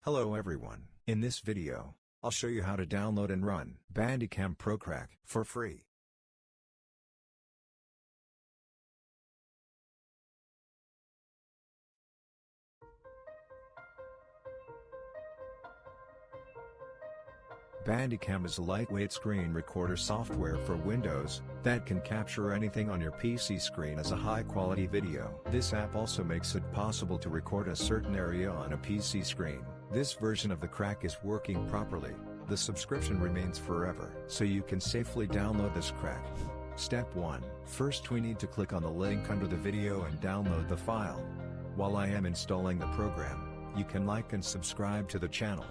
Hello everyone, in this video, I'll show you how to download and run Bandicam Pro Crack for free. Bandicam is a lightweight screen recorder software for Windows that can capture anything on your PC screen as a high-quality video. This app also makes it possible to record a certain area on a PC screen. This version of the crack is working properly. The subscription remains forever, so you can safely download this crack. Step 1. First we need to click on the link under the video and download the file. While I am installing the program, you can like and subscribe to the channel.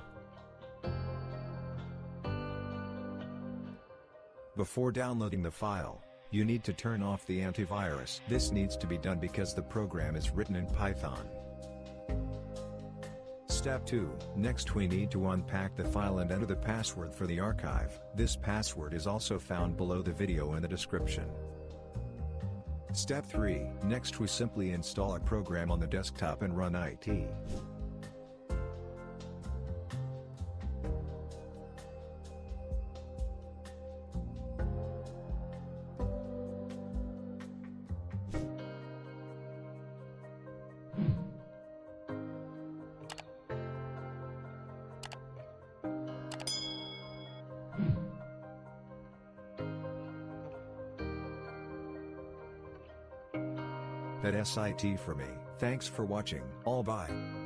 Before downloading the file, you need to turn off the antivirus. This needs to be done because the program is written in Python. Step 2. Next we need to unpack the file and enter the password for the archive. This password is also found below the video in the description. Step 3. Next we simply install a program on the desktop and run it. That's it for me. Thanks for watching. All bye.